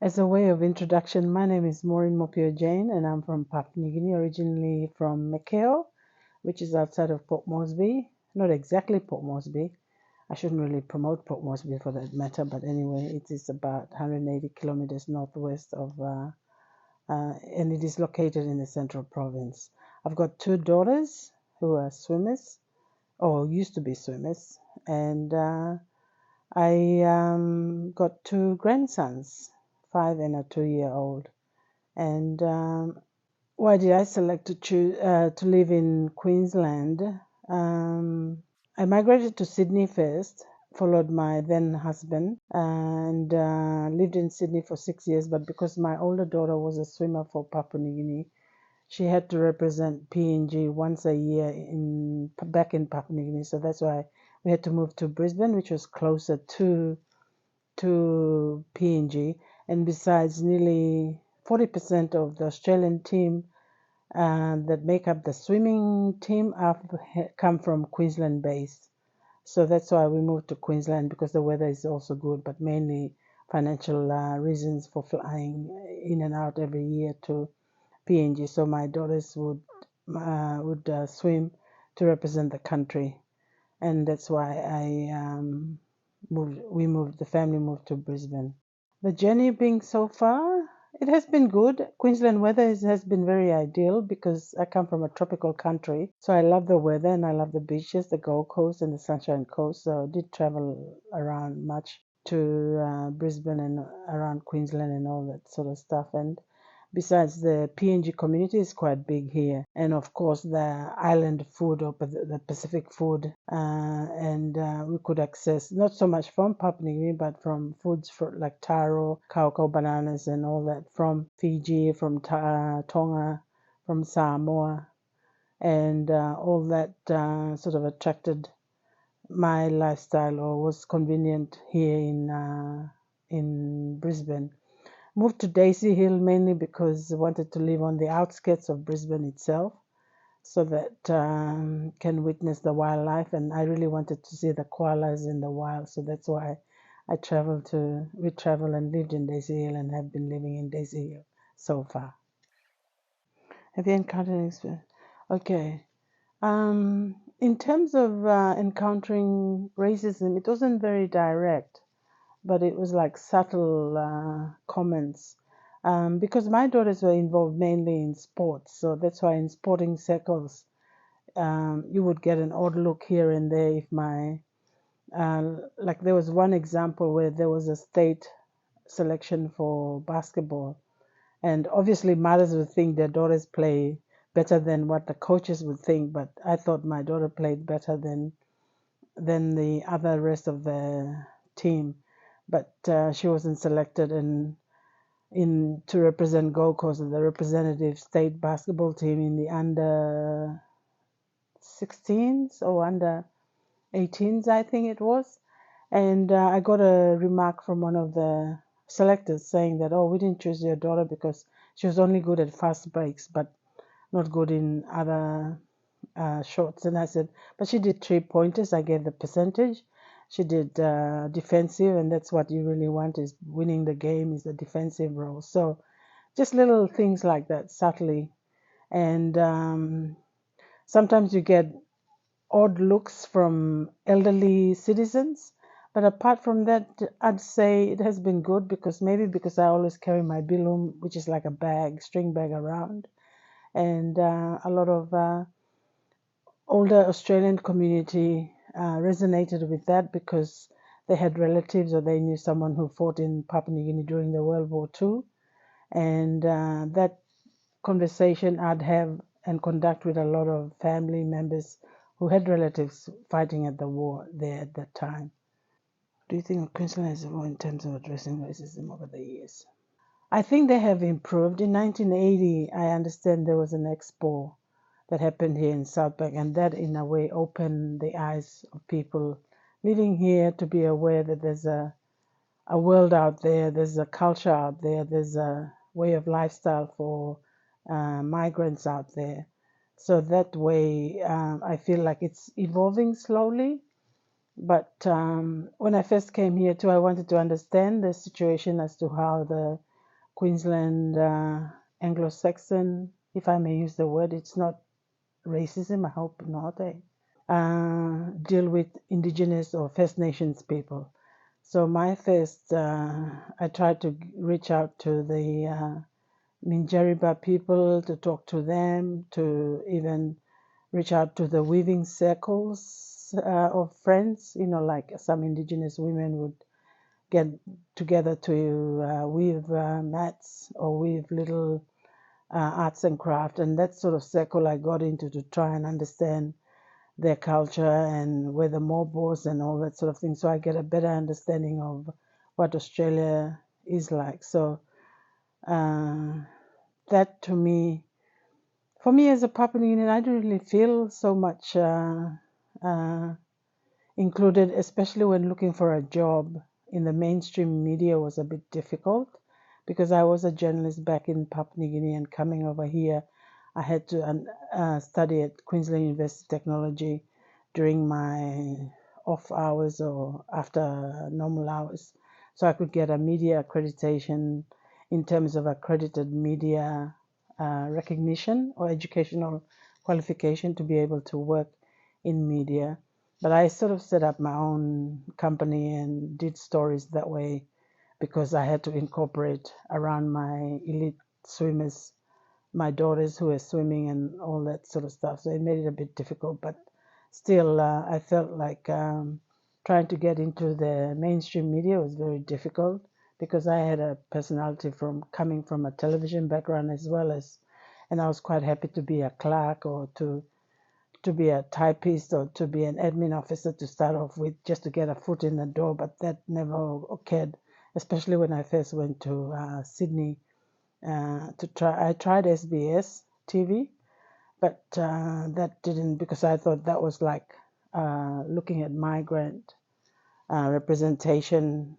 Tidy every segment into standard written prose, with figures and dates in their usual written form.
As a way of introduction, my name is Maureen Mopio Jane, and I'm from Papua New Guinea, originally from Macao, which is outside of Port Moresby. Not exactly Port Moresby. I shouldn't really promote Port Moresby for that matter, but anyway, it is about 180 kilometers northwest of, and it is located in the Central Province. I've got two daughters who are swimmers, or used to be swimmers, and I got two grandsons, 5 and a 2 year old. And why did I select to choose to live in Queensland? Um, I migrated to Sydney first, followed my then husband, and lived in Sydney for 6 years. But because my older daughter was a swimmer for Papua New Guinea, she had to represent PNG once a year back in Papua New Guinea. So that's why we had to move to Brisbane, which was closer to PNG. And besides, nearly 40% of the Australian team that make up the swimming team come from Queensland based. So that's why we moved to Queensland, because the weather is also good, but mainly financial reasons for flying in and out every year to PNG. So my daughters would swim to represent the country, and that's why the family moved to Brisbane. The journey being so far, it has been good. Queensland weather has been very ideal because I come from a tropical country. So I love the weather and I love the beaches, the Gold Coast and the Sunshine Coast. So I did travel around much to Brisbane and around Queensland and all that sort of stuff. And besides, the PNG community is quite big here. And of course, the island food, or the Pacific food, and we could access not so much from Papua New Guinea, but from foods like taro, cocoa, bananas, and all that from Fiji, from Tonga, from Samoa, and all that sort of attracted my lifestyle, or was convenient here in Brisbane. Moved to Daisy Hill mainly because I wanted to live on the outskirts of Brisbane itself, so that can witness the wildlife, and I really wanted to see the koalas in the wild. So that's why we traveled and lived in Daisy Hill and have been living in Daisy Hill so far. Have you encountered any experience? Okay. In terms of encountering racism, it wasn't very direct, but it was like subtle comments. Because my daughters were involved mainly in sports, so that's why in sporting circles, you would get an odd look here and there if like there was one example where there was a state selection for basketball, and obviously mothers would think their daughters play better than what the coaches would think, but I thought my daughter played better than the other rest of the team, but she wasn't selected in to represent Gold Coast, the representative state basketball team in the under 16s or under 18s, I think it was. And I got a remark from one of the selectors saying that, oh, we didn't choose your daughter because she was only good at fast breaks, but not good in other shots. And I said, but she did 3 pointers. I gave the percentage. She did defensive, and that's what you really want, is winning the game is the defensive role. So just little things like that, subtly. And sometimes you get odd looks from elderly citizens. But apart from that, I'd say it has been good, because maybe because I always carry my bilum, which is like a bag, string bag around. And a lot of older Australian community resonated with that because they had relatives or they knew someone who fought in Papua New Guinea during the World War II. And that conversation I'd have and conduct with a lot of family members who had relatives fighting at the war there at that time. Do you think Queensland has evolved in terms of addressing racism over the years? I think they have improved. In 1980, I understand there was an expo that happened here in South Bank, and that in a way opened the eyes of people living here to be aware that there's a world out there, there's a culture out there, there's a way of lifestyle for migrants out there. So that way, I feel like it's evolving slowly. But when I first came here too, I wanted to understand the situation as to how the Queensland Anglo-Saxon, if I may use the word, it's not racism, I hope not, deal with Indigenous or First Nations people. So I tried to reach out to the Minjariba people to talk to them, to even reach out to the weaving circles of friends. Like some Indigenous women would get together to weave mats or weave little arts and craft, and that sort of circle I got into to try and understand their culture and where the mob was and all that sort of thing, so I get a better understanding of what Australia is like. So uh, that to me, for me as a Papua New Guinean, I don't really feel so much uh, included, especially when looking for a job in the mainstream media was a bit difficult because I was a journalist back in Papua New Guinea, and coming over here, I had to study at Queensland University of Technology during my off hours or after normal hours, so I could get a media accreditation in terms of accredited media recognition or educational qualification to be able to work in media. But I sort of set up my own company and did stories that way because I had to incorporate around my elite swimmers, my daughters who were swimming and all that sort of stuff. So it made it a bit difficult, but still, I felt like trying to get into the mainstream media was very difficult because I had a personality from coming from a television background as well as, and I was quite happy to be a clerk or to be a typist or to be an admin officer to start off with, just to get a foot in the door. But that never occurred, especially when I first went to Sydney to try. I tried SBS TV, but that didn't, because I thought that was like looking at migrant representation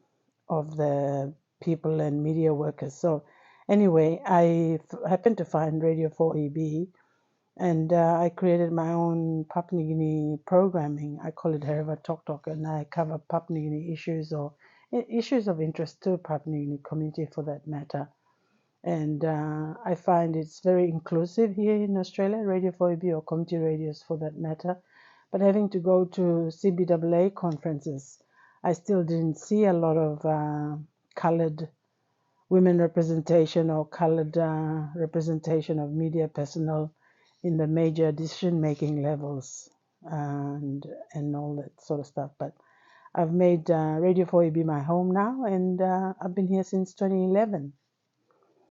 of the people and media workers. So anyway, I happened to find Radio 4EB, and I created my own Papua New Guinea programming. I call it Hereva Talk Talk, and I cover Papua New Guinea issues or issues of interest to Papua New Guinea community for that matter. And I find it's very inclusive here in Australia, Radio 4EB or community radios for that matter. But having to go to CBAA conferences, I still didn't see a lot of coloured women representation or colored representation of media personnel in the major decision-making levels and all that sort of stuff. But I've made Radio 4EB my home now, and I've been here since 2011.